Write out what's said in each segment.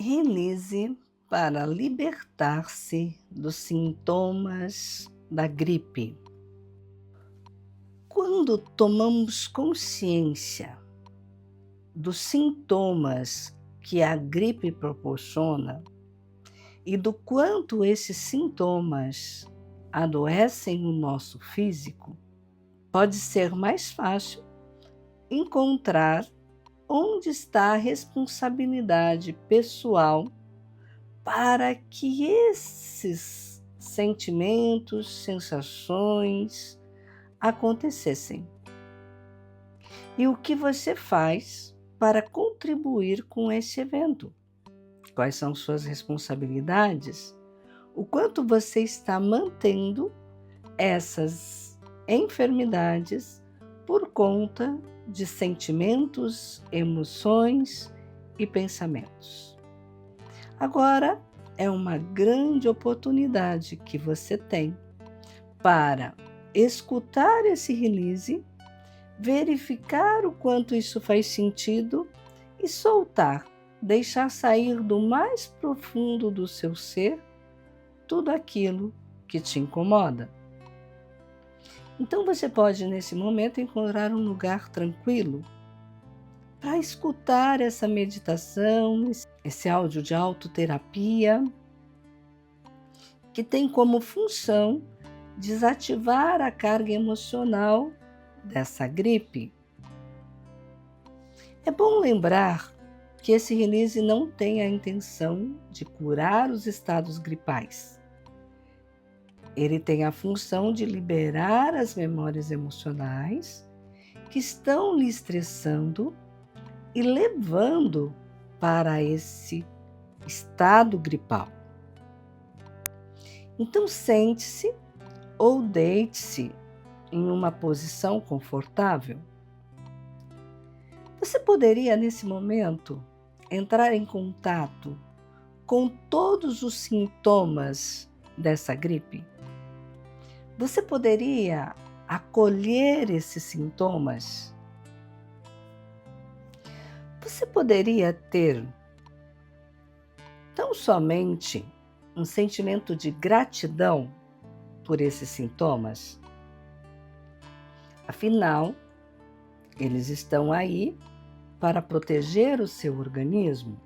Release para libertar-se dos sintomas da gripe. Quando tomamos consciência dos sintomas que a gripe proporciona e do quanto esses sintomas adoecem o nosso físico, pode ser mais fácil encontrar onde está a responsabilidade pessoal para que esses sentimentos, sensações acontecessem. E o que você faz para contribuir com esse evento? Quais são suas responsabilidades? O quanto você está mantendo essas enfermidades por conta de sentimentos, emoções e pensamentos. Agora é uma grande oportunidade que você tem para escutar esse release, verificar o quanto isso faz sentido e soltar, deixar sair do mais profundo do seu ser tudo aquilo que te incomoda. Então você pode, nesse momento, encontrar um lugar tranquilo para escutar essa meditação, esse áudio de autoterapia, que tem como função desativar a carga emocional dessa gripe. É bom lembrar que esse release não tem a intenção de curar os estados gripais. Ele tem a função de liberar as memórias emocionais que estão lhe estressando e levando para esse estado gripal. Então sente-se ou deite-se em uma posição confortável. Você poderia, nesse momento, entrar em contato com todos os sintomas dessa gripe? Você poderia acolher esses sintomas? Você poderia ter tão somente um sentimento de gratidão por esses sintomas? Afinal, eles estão aí para proteger o seu organismo.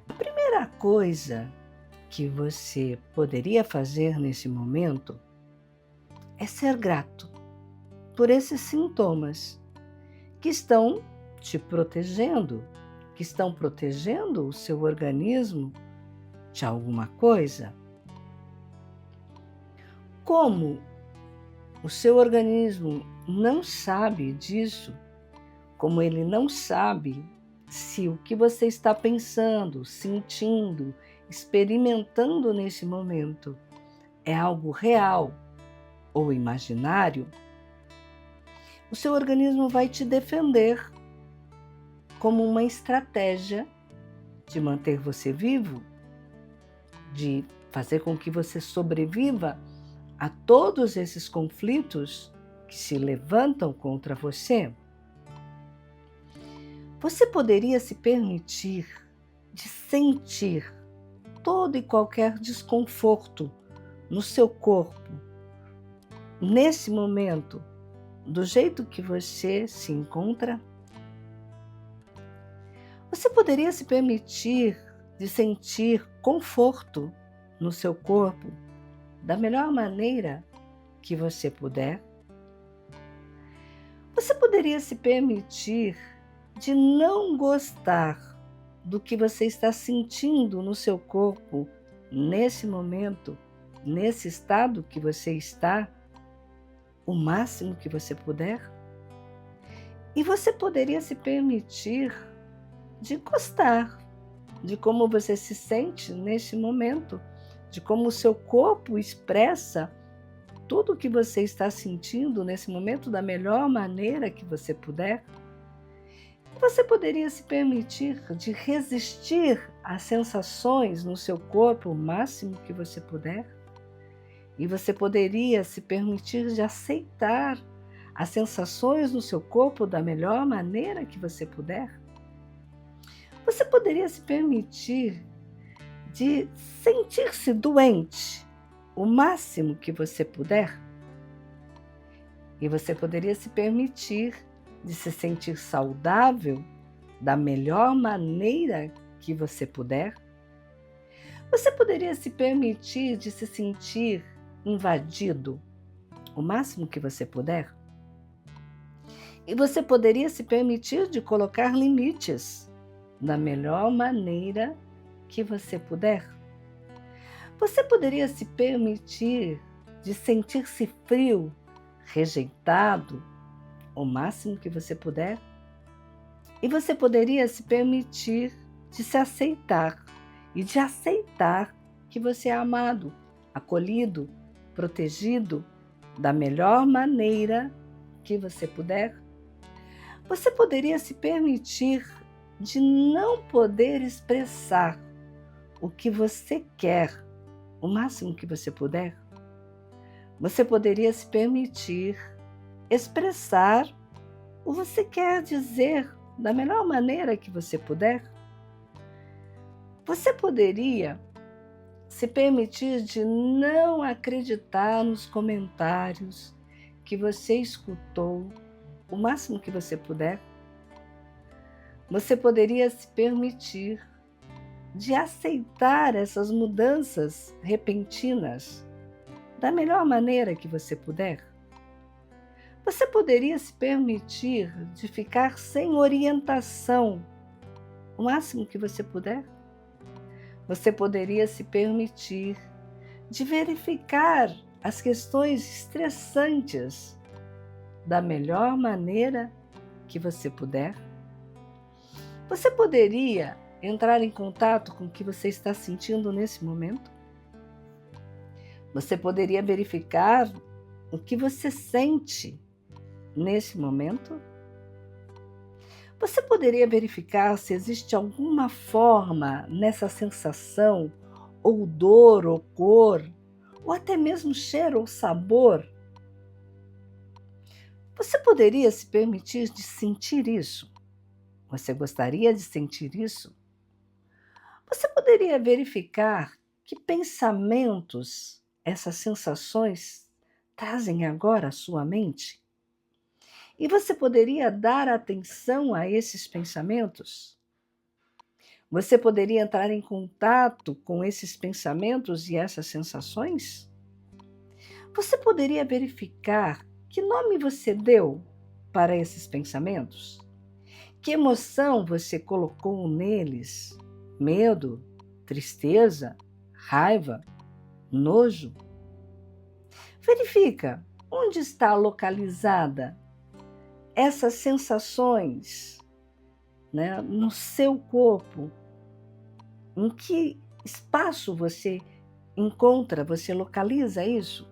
A primeira coisa que você poderia fazer nesse momento é ser grato por esses sintomas que estão te protegendo, que estão protegendo o seu organismo de alguma coisa. Como o seu organismo não sabe disso, como ele não sabe se o que você está pensando, sentindo, experimentando nesse momento é algo real ou imaginário, o seu organismo vai te defender como uma estratégia de manter você vivo, de fazer com que você sobreviva a todos esses conflitos que se levantam contra você. Você poderia se permitir de sentir todo e qualquer desconforto no seu corpo, nesse momento, do jeito que você se encontra? Você poderia se permitir de sentir conforto no seu corpo da melhor maneira que você puder? Você poderia se permitir de não gostar do que você está sentindo no seu corpo nesse momento, nesse estado que você está, o máximo que você puder? E você poderia se permitir de gostar de como você se sente neste momento, de como o seu corpo expressa tudo o que você está sentindo nesse momento da melhor maneira que você puder. Você poderia se permitir de resistir às sensações no seu corpo o máximo que você puder. E você poderia se permitir de aceitar as sensações no seu corpo da melhor maneira que você puder. Você poderia se permitir de sentir-se doente o máximo que você puder. E você poderia se permitir de se sentir saudável da melhor maneira que você puder. Você poderia se permitir de se sentir invadido o máximo que você puder. E você poderia se permitir de colocar limites da melhor maneira que você puder. Você poderia se permitir de sentir-se frio, rejeitado, o máximo que você puder. E você poderia se permitir de se aceitar e de aceitar que você é amado, acolhido, protegido da melhor maneira que você puder. Você poderia se permitir de não poder expressar o que você quer, o máximo que você puder. Você poderia se permitir expressar o que você quer dizer da melhor maneira que você puder. Você poderia se permitir de não acreditar nos comentários que você escutou o máximo que você puder. Você poderia se permitir de aceitar essas mudanças repentinas da melhor maneira que você puder. Você poderia se permitir de ficar sem orientação o máximo que você puder. Você poderia se permitir de verificar as questões estressantes da melhor maneira que você puder. Você poderia entrar em contato com o que você está sentindo nesse momento. Você poderia verificar o que você sente nesse momento. Você poderia verificar se existe alguma forma nessa sensação, ou dor, ou cor, ou até mesmo cheiro ou sabor. Você poderia se permitir de sentir isso? Você gostaria de sentir isso? Você poderia verificar que pensamentos essas sensações trazem agora à sua mente? E você poderia dar atenção a esses pensamentos? Você poderia entrar em contato com esses pensamentos e essas sensações? Você poderia verificar que nome você deu para esses pensamentos? Que emoção você colocou neles? Medo, tristeza, raiva, nojo? Verifica onde está localizada essas sensações, né, no seu corpo. Em que espaço você encontra, você localiza isso?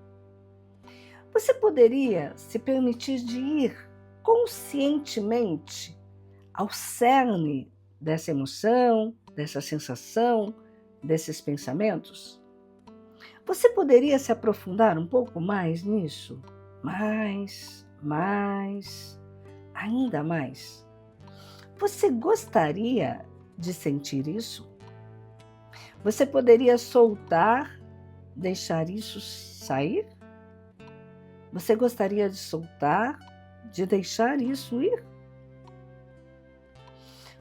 Você poderia se permitir de ir conscientemente ao cerne dessa emoção, dessa sensação, desses pensamentos? Você poderia se aprofundar um pouco mais nisso? Mais, ainda mais. Você gostaria de sentir isso? Você poderia soltar, deixar isso sair? Você gostaria de soltar, de deixar isso ir?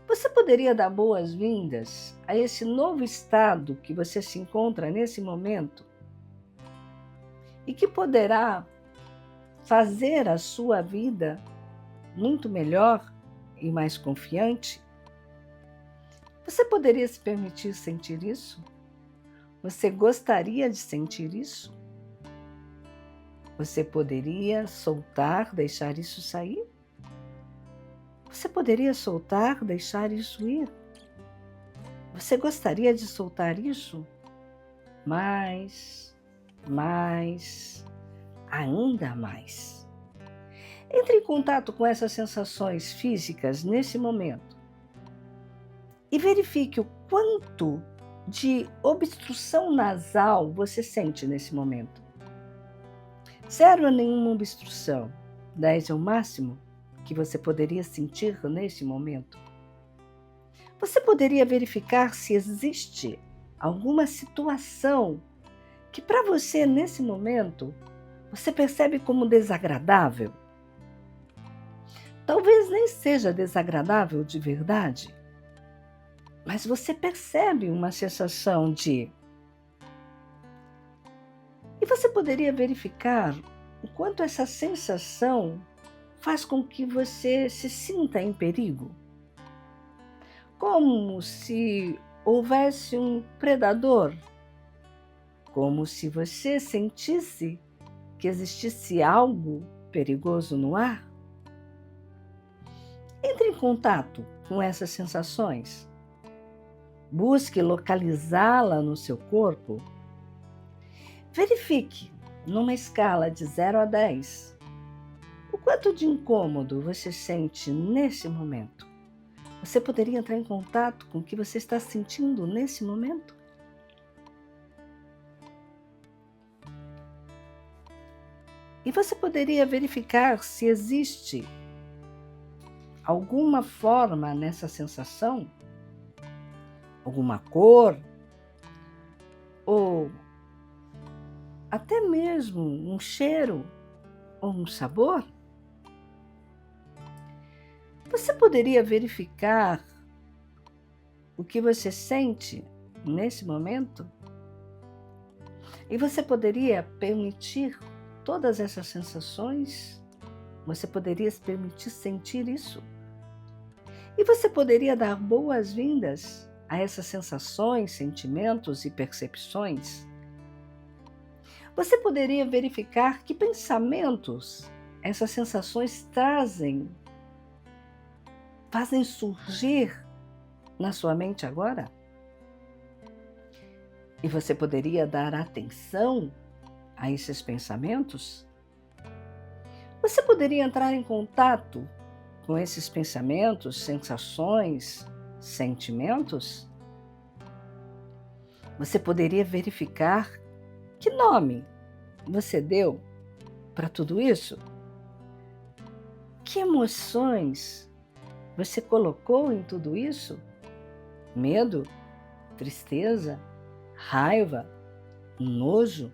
Você poderia dar boas-vindas a esse novo estado que você se encontra nesse momento e que poderá fazer a sua vida muito melhor e mais confiante? Você poderia se permitir sentir isso? Você gostaria de sentir isso? Você poderia soltar, deixar isso sair? Você poderia soltar, deixar isso ir? Você gostaria de soltar isso? Mais, ainda mais. Entre em contato com essas sensações físicas nesse momento e verifique o quanto de obstrução nasal você sente nesse momento. 0 a nenhuma obstrução, 10 é o máximo que você poderia sentir nesse momento. Você poderia verificar se existe alguma situação que para você nesse momento você percebe como desagradável. Talvez nem seja desagradável de verdade, mas você percebe uma sensação de... E você poderia verificar o quanto essa sensação faz com que você se sinta em perigo. Como se houvesse um predador, como se você sentisse que existisse algo perigoso no ar. Entre em contato com essas sensações. Busque localizá-la no seu corpo. Verifique, numa escala de 0 a 10, o quanto de incômodo você sente nesse momento. Você poderia entrar em contato com o que você está sentindo nesse momento? E você poderia verificar se existe alguma forma nessa sensação, alguma cor, ou até mesmo um cheiro ou um sabor? Você poderia verificar o que você sente nesse momento? E você poderia permitir todas essas sensações? Você poderia se permitir sentir isso? E você poderia dar boas-vindas a essas sensações, sentimentos e percepções? Você poderia verificar que pensamentos essas sensações fazem surgir na sua mente agora? E você poderia dar atenção a esses pensamentos? Você poderia entrar em contato com esses pensamentos, sensações, sentimentos? Você poderia verificar que nome você deu para tudo isso? Que emoções você colocou em tudo isso? Medo, tristeza, raiva, nojo?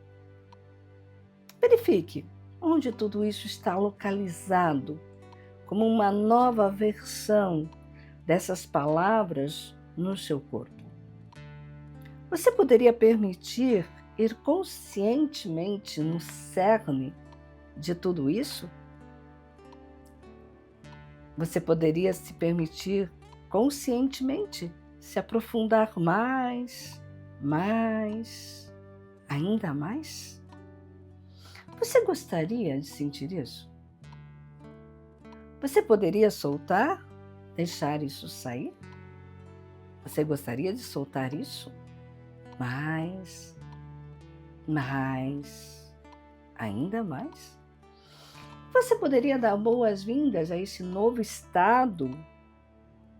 Verifique onde tudo isso está localizado, como uma nova versão dessas palavras no seu corpo. Você poderia permitir ir conscientemente no cerne de tudo isso? Você poderia se permitir conscientemente se aprofundar mais, ainda mais? Você gostaria de sentir isso? Você poderia soltar, deixar isso sair? Você gostaria de soltar isso? Mais, ainda mais? Você poderia dar boas-vindas a esse novo estado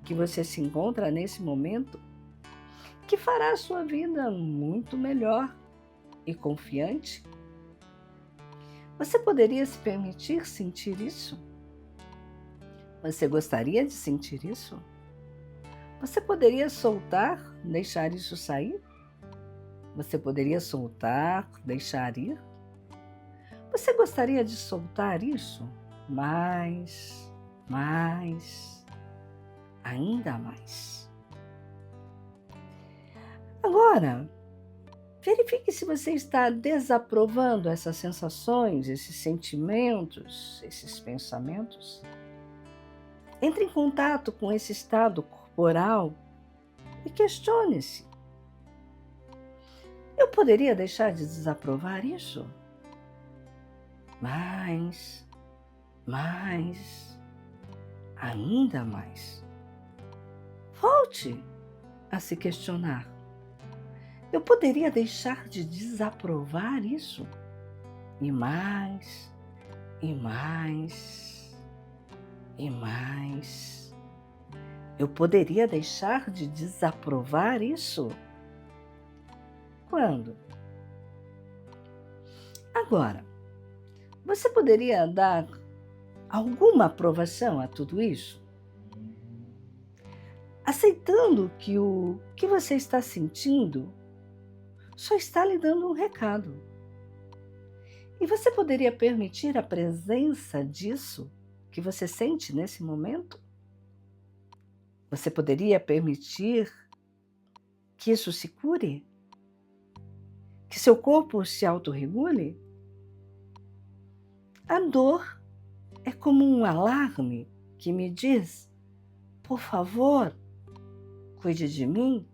que você se encontra nesse momento, que fará a sua vida muito melhor e confiante? Você poderia se permitir sentir isso? Você gostaria de sentir isso? Você poderia soltar, deixar isso sair? Você poderia soltar, deixar ir? Você gostaria de soltar isso? Mais, ainda mais. Agora, verifique se você está desaprovando essas sensações, esses sentimentos, esses pensamentos. Entre em contato com esse estado corporal e questione-se: eu poderia deixar de desaprovar isso? Mais, ainda mais. Volte a se questionar: eu poderia deixar de desaprovar isso? E mais. Eu poderia deixar de desaprovar isso? Quando? Agora, você poderia dar alguma aprovação a tudo isso? Aceitando que o que você está sentindo só está lhe dando um recado. E você poderia permitir a presença disso que você sente nesse momento? Você poderia permitir que isso se cure? Que seu corpo se autorregule? A dor é como um alarme que me diz: por favor, cuide de mim.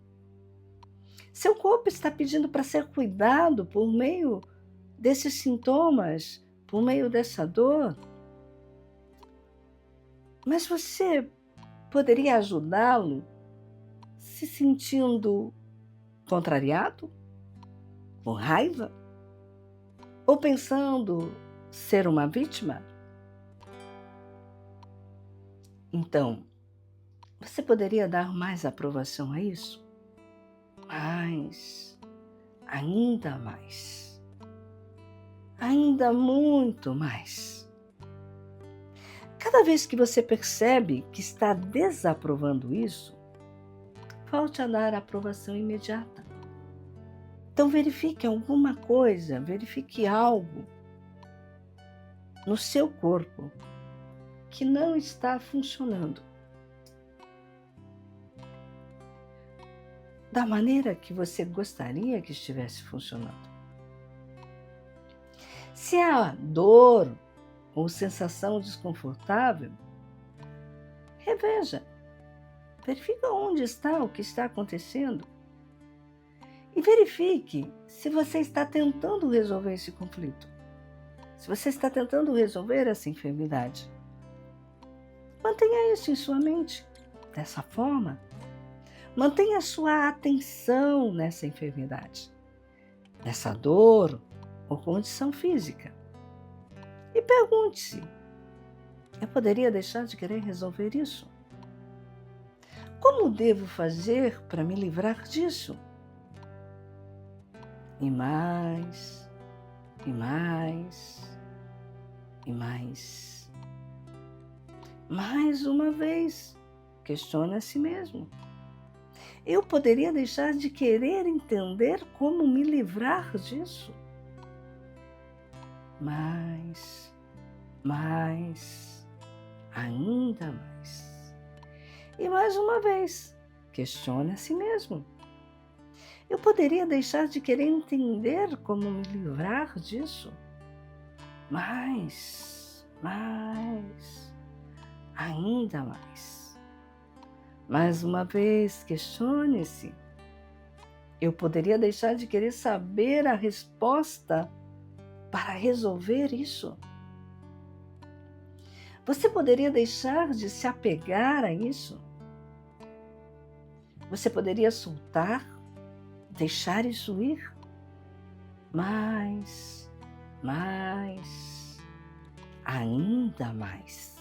Seu corpo está pedindo para ser cuidado por meio desses sintomas, por meio dessa dor. Mas você poderia ajudá-lo se sentindo contrariado, com raiva, ou pensando ser uma vítima? Então, você poderia dar mais aprovação a isso? Mais, ainda mais, ainda muito mais. Cada vez que você percebe que está desaprovando isso, volte a dar a aprovação imediata. Então verifique alguma coisa, verifique algo no seu corpo que não está funcionando da maneira que você gostaria que estivesse funcionando. Se há dor ou sensação desconfortável, reveja, verifica onde está, o que está acontecendo e verifique se você está tentando resolver esse conflito, se você está tentando resolver essa enfermidade. Mantenha isso em sua mente, dessa forma. Mantenha sua atenção nessa enfermidade, nessa dor ou condição física. E pergunte-se: eu poderia deixar de querer resolver isso? Como devo fazer para me livrar disso? E mais, e mais, e mais. Mais uma vez, questione a si mesmo. Eu poderia deixar de querer entender como me livrar disso? Mais, ainda mais. E mais uma vez, questione a si mesmo. Eu poderia deixar de querer entender como me livrar disso? Mais, ainda mais. Mais uma vez, questione-se. Eu poderia deixar de querer saber a resposta para resolver isso? Você poderia deixar de se apegar a isso? Você poderia soltar, deixar isso ir? Mais, ainda mais.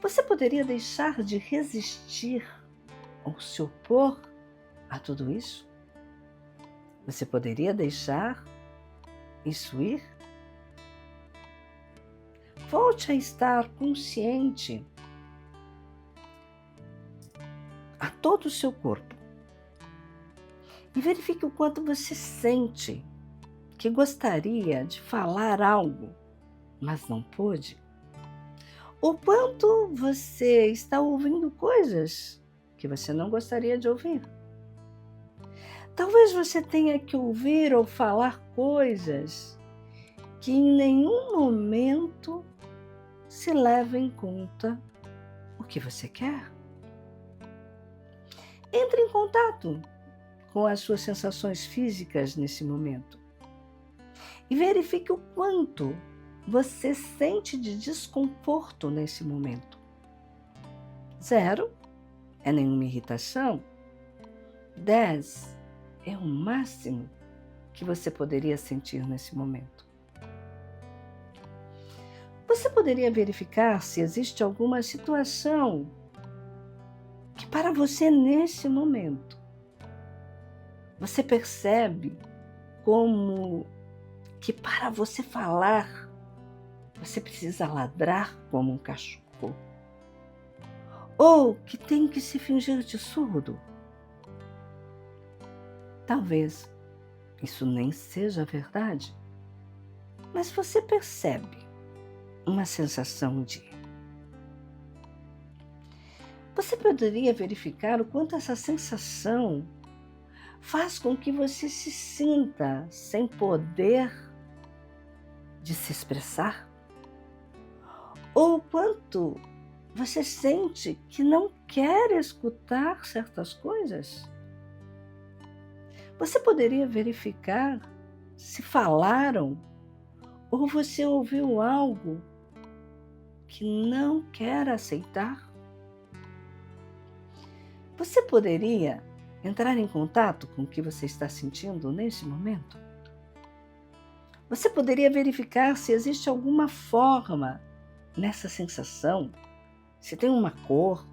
Você poderia deixar de resistir ou se opor a tudo isso? Você poderia deixar isso ir? Volte a estar consciente a todo o seu corpo e verifique o quanto você sente que gostaria de falar algo, mas não pôde. O quanto você está ouvindo coisas que você não gostaria de ouvir. Talvez você tenha que ouvir ou falar coisas que em nenhum momento se leva em conta o que você quer. Entre em contato com as suas sensações físicas nesse momento e verifique o quanto você sente de desconforto nesse momento. 0 é nenhuma irritação. 10 é o máximo que você poderia sentir nesse momento. Você poderia verificar se existe alguma situação que para você nesse momento você percebe como que para você falar você precisa ladrar como um cachorro, ou que tem que se fingir de surdo. Talvez isso nem seja verdade, mas você percebe uma sensação de. Você poderia verificar o quanto essa sensação faz com que você se sinta sem poder de se expressar? Ou o quanto você sente que não quer escutar certas coisas? Você poderia verificar se falaram ou você ouviu algo que não quer aceitar? Você poderia entrar em contato com o que você está sentindo nesse momento? Você poderia verificar se existe alguma forma nessa sensação, se tem uma cor,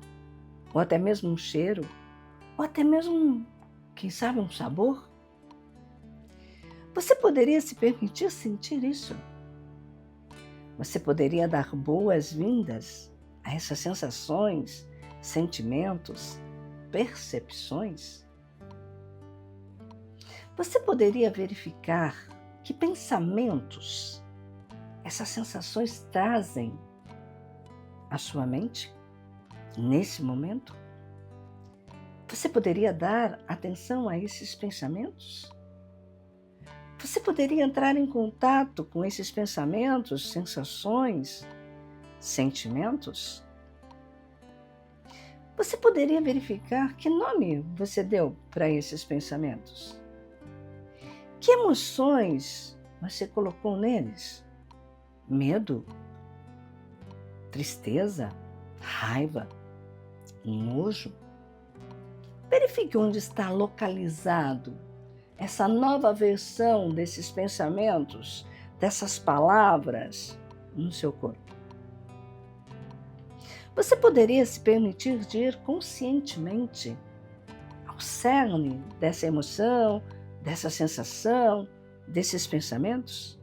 ou até mesmo um cheiro, ou até mesmo, quem sabe, um sabor? Você poderia se permitir sentir isso? Você poderia dar boas-vindas a essas sensações, sentimentos, percepções? Você poderia verificar que pensamentos essas sensações trazem à sua mente nesse momento? Você poderia dar atenção a esses pensamentos? Você poderia entrar em contato com esses pensamentos, sensações, sentimentos? Você poderia verificar que nome você deu para esses pensamentos? Que emoções você colocou neles? Medo? Tristeza? Raiva? Nojo? Verifique onde está localizado essa nova versão desses pensamentos, dessas palavras no seu corpo. Você poderia se permitir de ir conscientemente ao cerne dessa emoção, dessa sensação, desses pensamentos?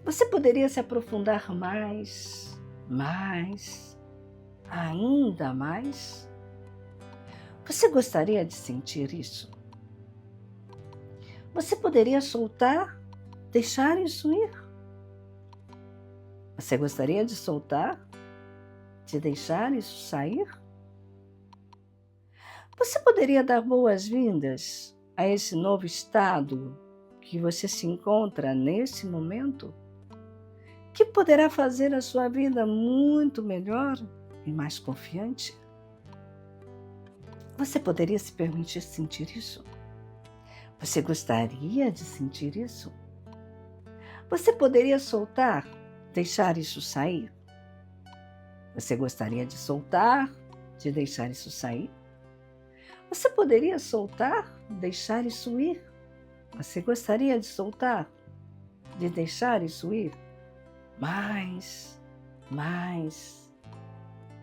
Você poderia se aprofundar mais, ainda mais? Você gostaria de sentir isso? Você poderia soltar, deixar isso ir? Você gostaria de soltar, de deixar isso sair? Você poderia dar boas-vindas a esse novo estado que você se encontra nesse momento, que poderá fazer a sua vida muito melhor e mais confiante? Você poderia se permitir sentir isso? Você gostaria de sentir isso? Você poderia soltar, deixar isso sair? Você gostaria de soltar, de deixar isso sair? Você poderia soltar, deixar isso ir? Você gostaria de soltar, de deixar isso ir? Mais,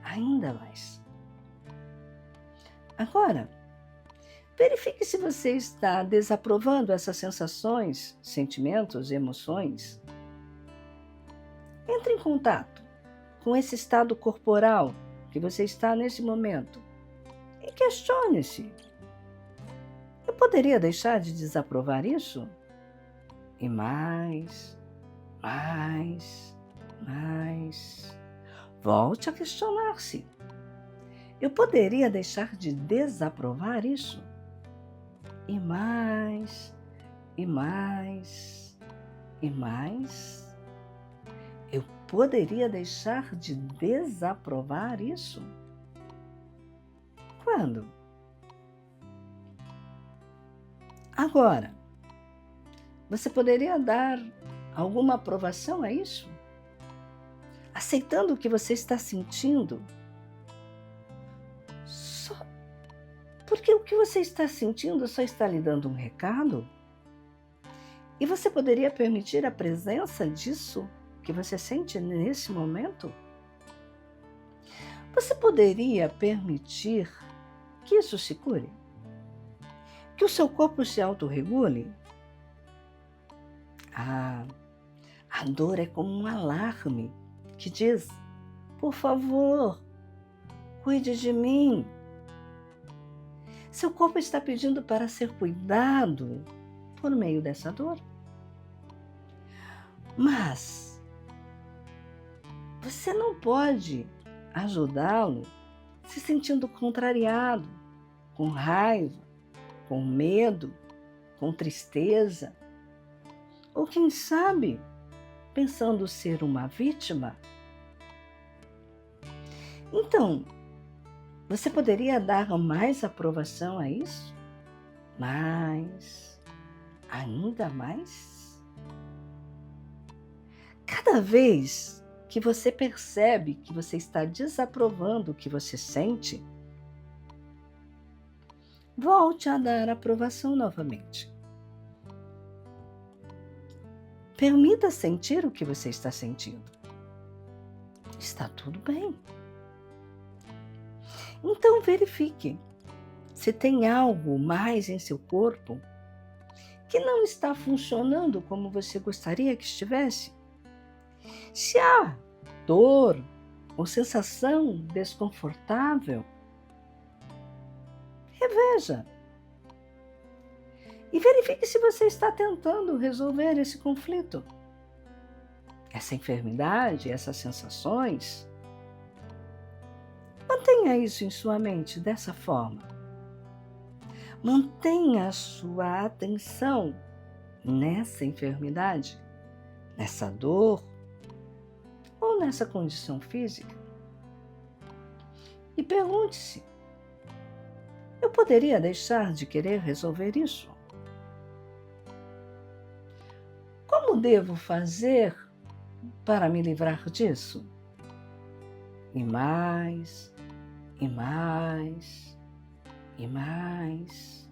ainda mais. Agora, verifique se você está desaprovando essas sensações, sentimentos e emoções. Entre em contato com esse estado corporal que você está nesse momento e questione-se: eu poderia deixar de desaprovar isso? E mais. Volte a questionar-se: eu poderia deixar de desaprovar isso? E mais. Eu poderia deixar de desaprovar isso? Quando? Agora, você poderia dar alguma aprovação a isso? Aceitando o que você está sentindo? Só porque o que você está sentindo só está lhe dando um recado? E você poderia permitir a presença disso que você sente nesse momento? Você poderia permitir que isso se cure? Que o seu corpo se autorregule? A dor é como um alarme que diz: por favor, cuide de mim. Seu corpo está pedindo para ser cuidado. por meio dessa dor. Mas você não pode ajudá-lo se sentindo contrariado, com raiva, com medo, com tristeza, ou quem sabe, pensando ser uma vítima. Então, você poderia dar mais aprovação a isso? Mais, ainda mais? Cada vez que você percebe que você está desaprovando o que você sente, volte a dar aprovação novamente. Permita sentir o que você está sentindo. Está tudo bem. Então verifique se tem algo mais em seu corpo que não está funcionando como você gostaria que estivesse. Se há dor ou sensação desconfortável, reveja. E verifique se você está tentando resolver esse conflito. Essa enfermidade, essas sensações. Mantenha isso em sua mente dessa forma. Mantenha a sua atenção nessa enfermidade, nessa dor ou nessa condição física. E pergunte-se: eu poderia deixar de querer resolver isso? Como devo fazer para me livrar disso? E mais, e mais, e mais.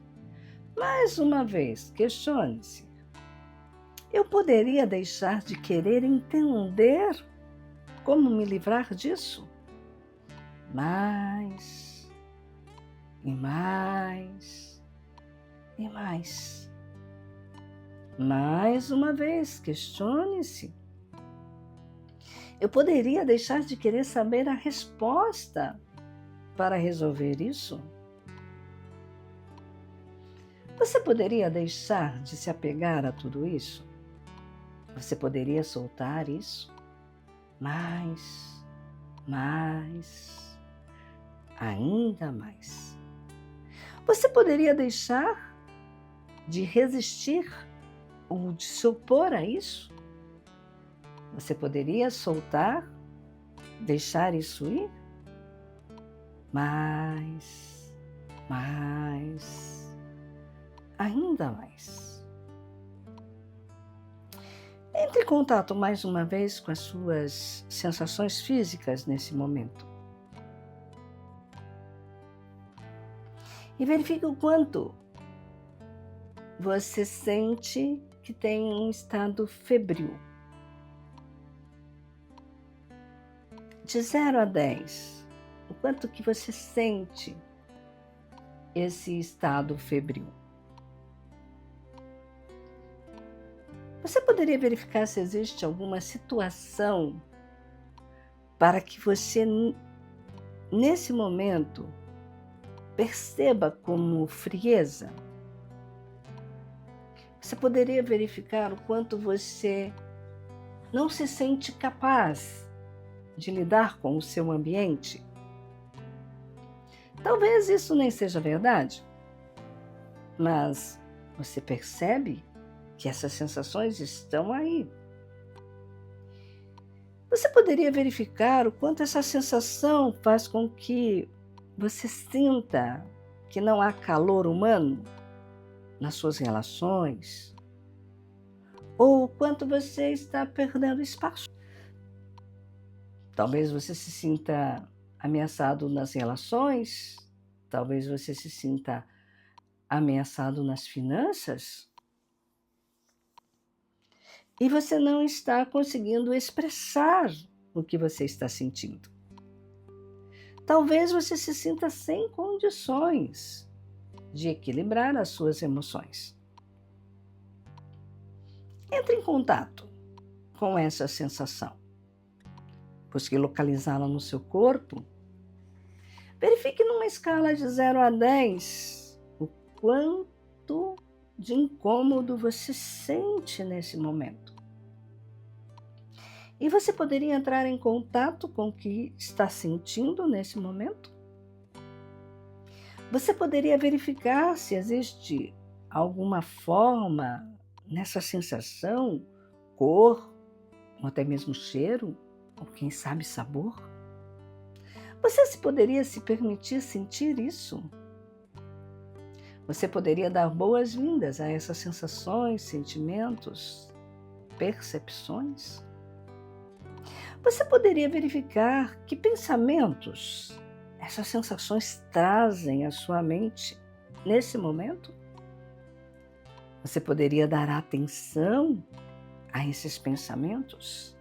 Mais uma vez, questione-se: eu poderia deixar de querer entender como me livrar disso? Mais, e mais, e mais. Mais uma vez, questione-se: eu poderia deixar de querer saber a resposta para resolver isso? Você poderia deixar de se apegar a tudo isso? Você poderia soltar isso? Mais, ainda mais. Você poderia deixar de resistir ou de se opor a isso? Você poderia soltar, deixar isso ir? Mais, ainda mais. Entre em contato mais uma vez com as suas sensações físicas nesse momento. E verifique o quanto você sente que tem um estado febril. De 0 a 10, o quanto que você sente esse estado febril? Você poderia verificar se existe alguma situação para que você, nesse momento, perceba como frieza? Você poderia verificar o quanto você não se sente capaz de lidar com o seu ambiente? Talvez isso nem seja verdade, mas você percebe que essas sensações estão aí. Você poderia verificar o quanto essa sensação faz com que você sinta que não há calor humano nas suas relações, ou o quanto você está perdendo espaço. Talvez você se sinta ameaçado nas relações, talvez você se sinta ameaçado nas finanças, e você não está conseguindo expressar o que você está sentindo. Talvez você se sinta sem condições de equilibrar as suas emoções. Entre em contato com essa sensação. Busque localizá-la no seu corpo. Verifique numa escala de 0 a 10 o quanto de incômodo você sente nesse momento? E você poderia entrar em contato com o que está sentindo nesse momento? Você poderia verificar se existe alguma forma nessa sensação, cor, ou até mesmo cheiro, ou quem sabe sabor? Você poderia se permitir sentir isso? Você poderia dar boas-vindas a essas sensações, sentimentos, percepções? Você poderia verificar que pensamentos essas sensações trazem à sua mente nesse momento? Você poderia dar atenção a esses pensamentos?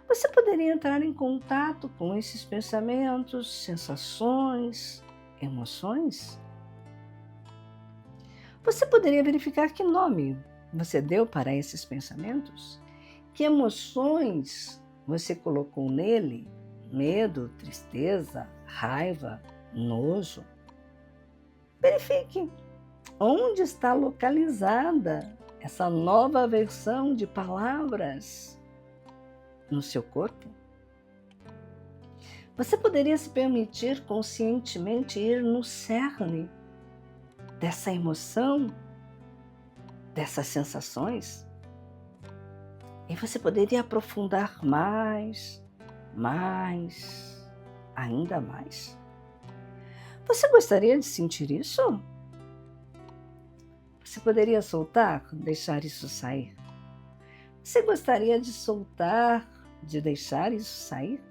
Você poderia entrar em contato com esses pensamentos, sensações, emoções? Você poderia verificar que nome você deu para esses pensamentos? Que emoções você colocou nele? Medo, tristeza, raiva, nojo? Verifique onde está localizada essa nova versão de palavras no seu corpo. Você poderia se permitir conscientemente ir no cerne dessa emoção, dessas sensações? E você poderia aprofundar mais, ainda mais. Você gostaria de sentir isso? Você poderia soltar, deixar isso sair? Você gostaria de soltar, de deixar isso sair?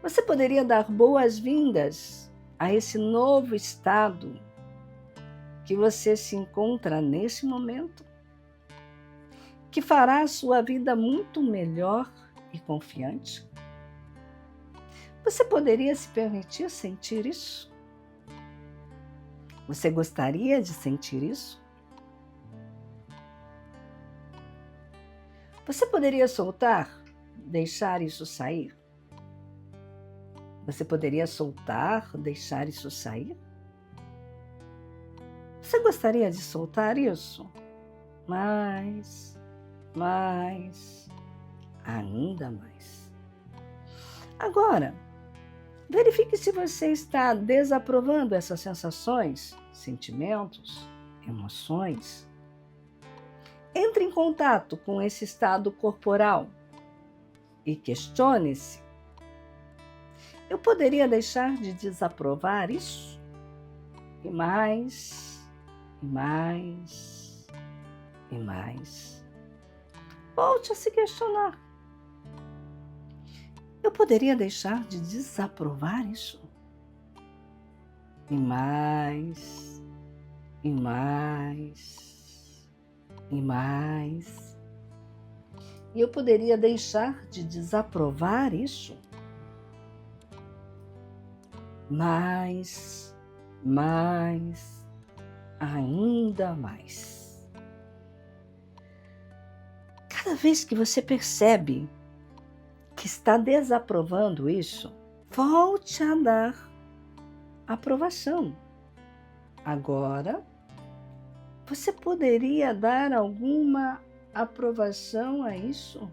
Você poderia dar boas-vindas a esse novo estado que você se encontra nesse momento, que fará a sua vida muito melhor e confiante? Você poderia se permitir sentir isso? Você gostaria de sentir isso? Você poderia soltar, deixar isso sair? Você poderia soltar, deixar isso sair? Você gostaria de soltar isso? Mais, ainda mais. Agora, verifique se você está desaprovando essas sensações, sentimentos, emoções. Entre em contato com esse estado corporal e questione-se: eu poderia deixar de desaprovar isso? E mais. Volte a se questionar. Eu poderia deixar de desaprovar isso? E mais. E eu poderia deixar de desaprovar isso? Mais, ainda mais. Cada vez que você percebe que está desaprovando isso, volte a dar aprovação. Agora, você poderia dar alguma aprovação a isso?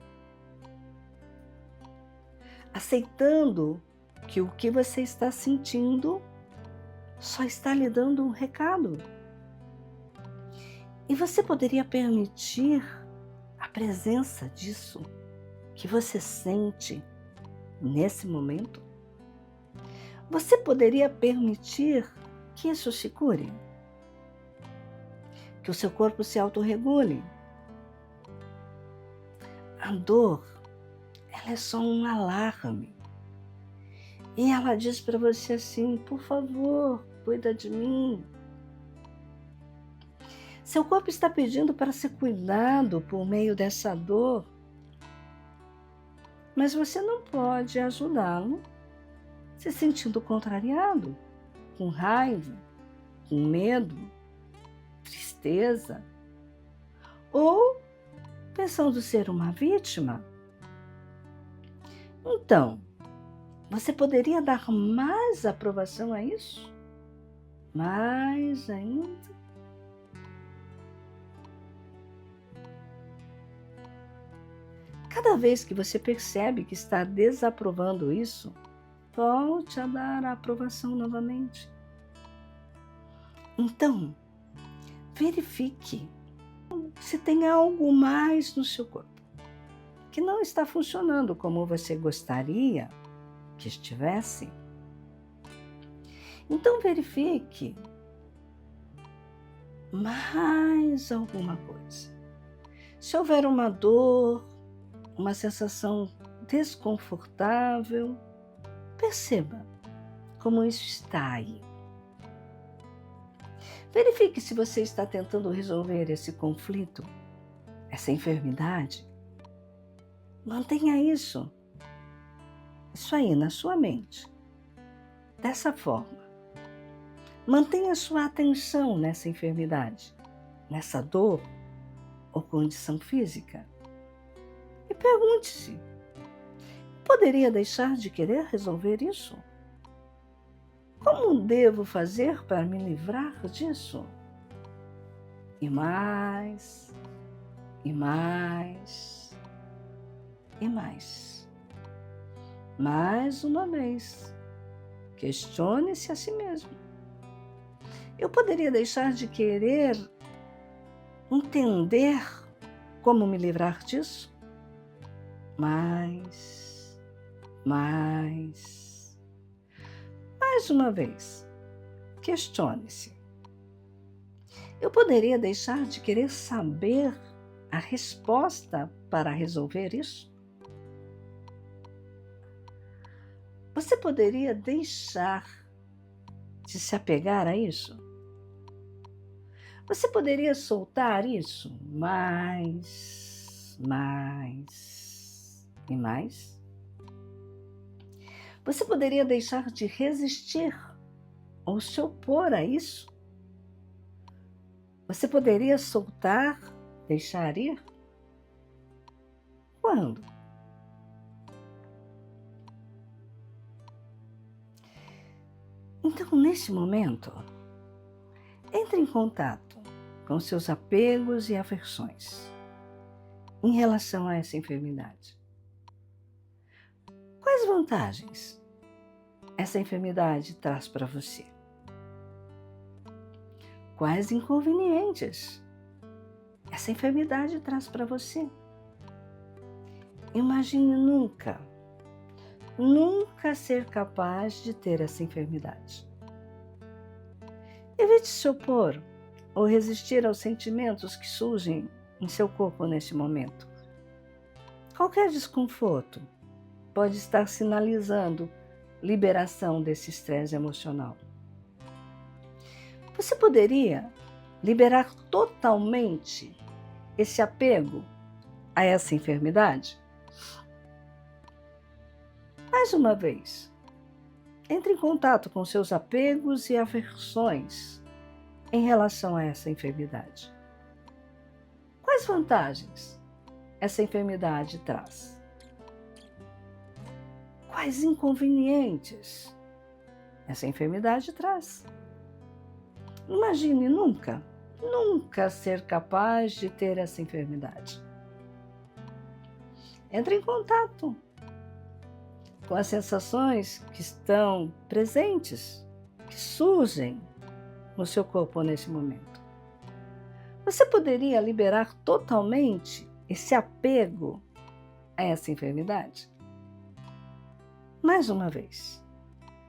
Aceitando que o que você está sentindo só está lhe dando um recado. E você poderia permitir a presença disso que você sente nesse momento? Você poderia permitir que isso se cure? Que o seu corpo se autorregule? A dor, ela é só um alarme. E ela diz para você assim: por favor, cuida de mim. Seu corpo está pedindo para ser cuidado por meio dessa dor, mas você não pode ajudá-lo se sentindo contrariado, com raiva, com medo, tristeza, ou pensando ser uma vítima. Então, você poderia dar mais aprovação a isso? mais ainda. Cada vez que você percebe que está desaprovando isso, volte a dar a aprovação novamente. Então, verifique se tem algo mais no seu corpo que não está funcionando como você gostaria que estivesse. Então, verifique mais alguma coisa. Se houver uma dor, uma sensação desconfortável, perceba como isso está aí. Verifique se você está tentando resolver esse conflito, essa enfermidade. Mantenha isso aí na sua mente, dessa forma. Mantenha sua atenção nessa enfermidade, nessa dor ou condição física. E pergunte-se: poderia deixar de querer resolver isso? Como devo fazer para me livrar disso? E mais, e mais, e mais. Mais uma vez, questione-se a si mesmo. Eu poderia deixar de querer entender como me livrar disso? Mais uma vez, questione-se. Eu poderia deixar de querer saber a resposta para resolver isso? Você poderia deixar de se apegar a isso? Você poderia soltar isso mais e mais? Você poderia deixar de resistir ou se opor a isso? Você poderia soltar, deixar ir? Quando? Então, nesse momento, entre em contato com seus apegos e aversões em relação a essa enfermidade. Quais vantagens essa enfermidade traz para você? Quais inconvenientes essa enfermidade traz para você? Imagine nunca ser capaz de ter essa enfermidade. Evite se opor ou resistir aos sentimentos que surgem em seu corpo neste momento. Qualquer desconforto pode estar sinalizando liberação desse estresse emocional. Você poderia liberar totalmente esse apego a essa enfermidade? Mais uma vez, entre em contato com seus apegos e aversões em relação a essa enfermidade. Quais vantagens essa enfermidade traz? Quais inconvenientes essa enfermidade traz? Imagine nunca ser capaz de ter essa enfermidade. Entre em contato com as sensações que estão presentes, que surgem no seu corpo nesse momento. Você poderia liberar totalmente esse apego a essa enfermidade? Mais uma vez,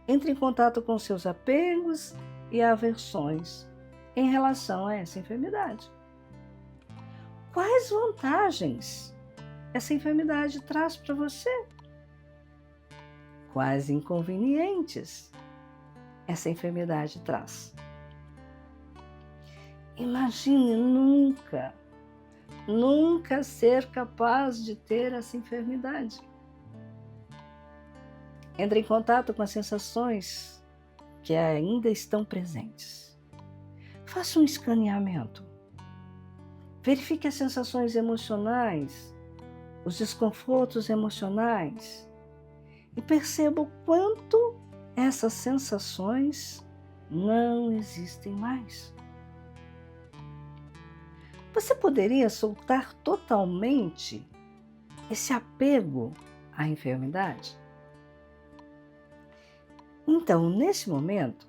entre em contato com seus apegos e aversões em relação a essa enfermidade. Quais vantagens essa enfermidade traz para você? Quais inconvenientes essa enfermidade traz? Imagine nunca ser capaz de ter essa enfermidade. Entre em contato com as sensações que ainda estão presentes. Faça um escaneamento. Verifique as sensações emocionais, os desconfortos emocionais e perceba o quanto essas sensações não existem mais. Você poderia soltar totalmente esse apego à enfermidade? Então, neste momento,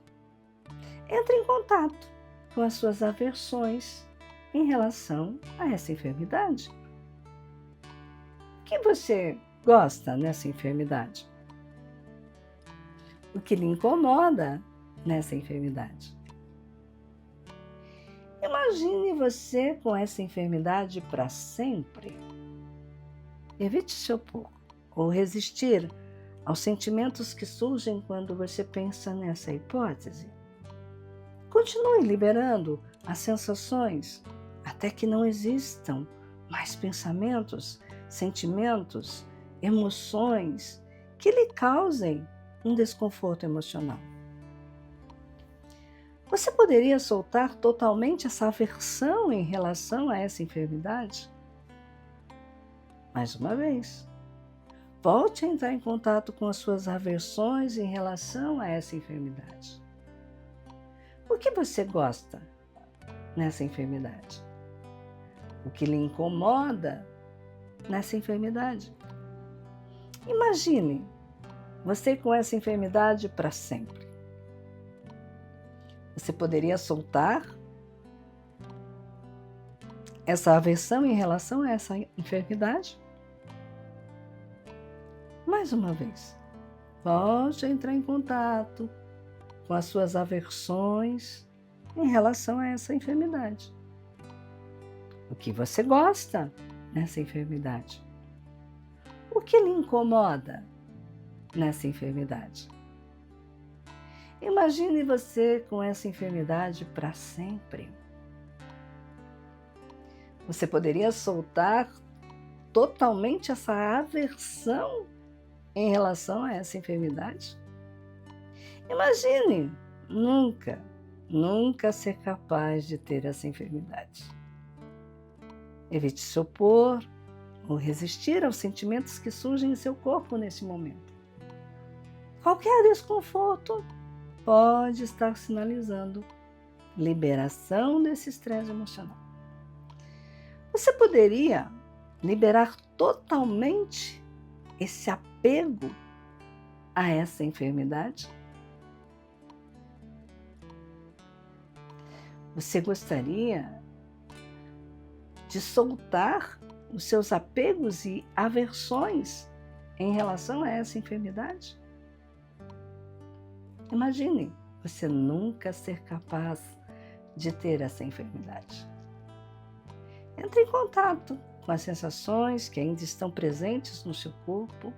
entre em contato com as suas aversões em relação a essa enfermidade. O que você gosta nessa enfermidade? O que lhe incomoda nessa enfermidade? Imagine você com essa enfermidade para sempre. Evite se opor ou resistir aos sentimentos que surgem quando você pensa nessa hipótese. Continue liberando as sensações até que não existam mais pensamentos, sentimentos, emoções que lhe causem um desconforto emocional. Você poderia soltar totalmente essa aversão em relação a essa enfermidade? Mais uma vez, volte a entrar em contato com as suas aversões em relação a essa enfermidade. O que você gosta nessa enfermidade? O que lhe incomoda nessa enfermidade? Imagine você com essa enfermidade para sempre. Você poderia soltar essa aversão em relação a essa enfermidade? Mais uma vez, volte a entrar em contato com as suas aversões em relação a essa enfermidade. O que você gosta nessa enfermidade? O que lhe incomoda nessa enfermidade? Imagine você com essa enfermidade para sempre. Você poderia soltar totalmente essa aversão em relação a essa enfermidade? Imagine nunca ser capaz de ter essa enfermidade. Evite se opor ou resistir aos sentimentos que surgem em seu corpo nesse momento. Qualquer desconforto pode estar sinalizando liberação desse estresse emocional. Você poderia liberar totalmente esse apego a essa enfermidade? Você gostaria de soltar os seus apegos e aversões em relação a essa enfermidade? Imagine você nunca ser capaz de ter essa enfermidade. Entre em contato com as sensações que ainda estão presentes no seu corpo.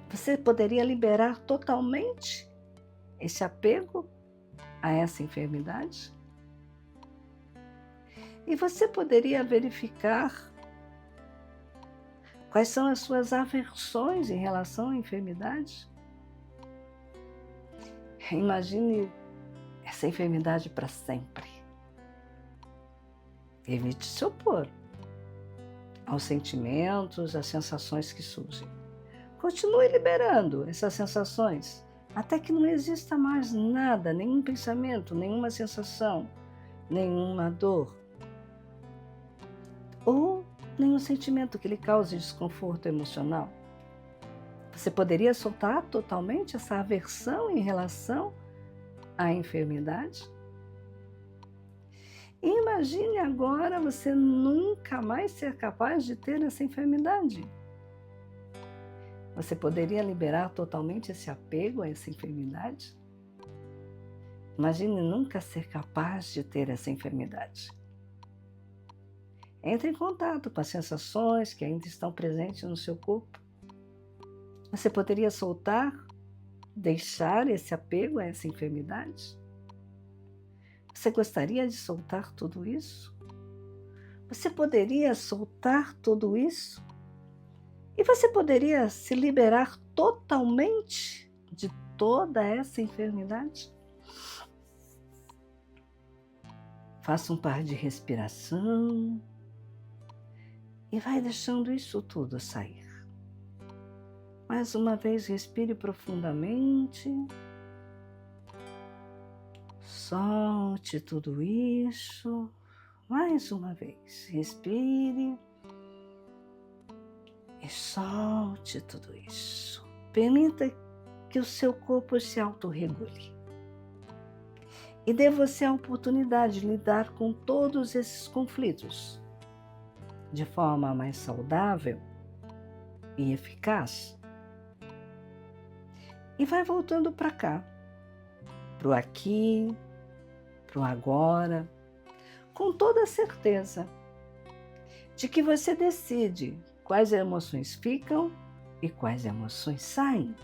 Você poderia liberar totalmente esse apego a essa enfermidade? E você poderia verificar quais são as suas aversões em relação à enfermidade? Imagine essa enfermidade para sempre. Evite se opor aos sentimentos, às sensações que surgem. Continue liberando essas sensações até que não exista mais nada, nenhum pensamento, nenhuma sensação, nenhuma dor ou nenhum sentimento que lhe cause desconforto emocional. Você poderia soltar totalmente essa aversão em relação à enfermidade? E imagine agora você nunca mais ser capaz de ter essa enfermidade. Você poderia liberar totalmente esse apego a essa enfermidade? Imagine nunca ser capaz de ter essa enfermidade. Entre em contato com as sensações que ainda estão presentes no seu corpo. Você poderia soltar, deixar esse apego a essa enfermidade? Você gostaria de soltar tudo isso? Você poderia soltar tudo isso? E você poderia se liberar totalmente de toda essa enfermidade? Faça um par de respiração e vai deixando isso tudo sair. Mais uma vez, respire profundamente. Solte tudo isso. Mais uma vez. Respire. E solte tudo isso. Permita que o seu corpo se autorregule. E dê você a oportunidade de lidar com todos esses conflitos de forma mais saudável e eficaz. E vai voltando para cá, para o aqui, para o agora, com toda a certeza de que você decide quais emoções ficam e quais emoções saem.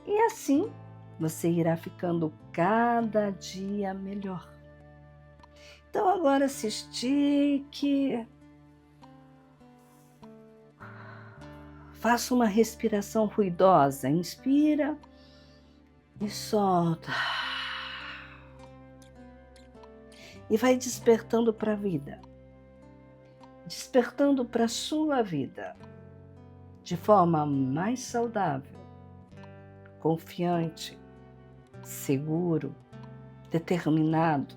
E assim você irá ficando cada dia melhor. Então agora se estique. Faça uma respiração ruidosa. Inspira e solta. E vai despertando para a vida. Despertando para a sua vida. De forma mais saudável, confiante, seguro, determinado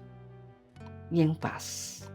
e em paz.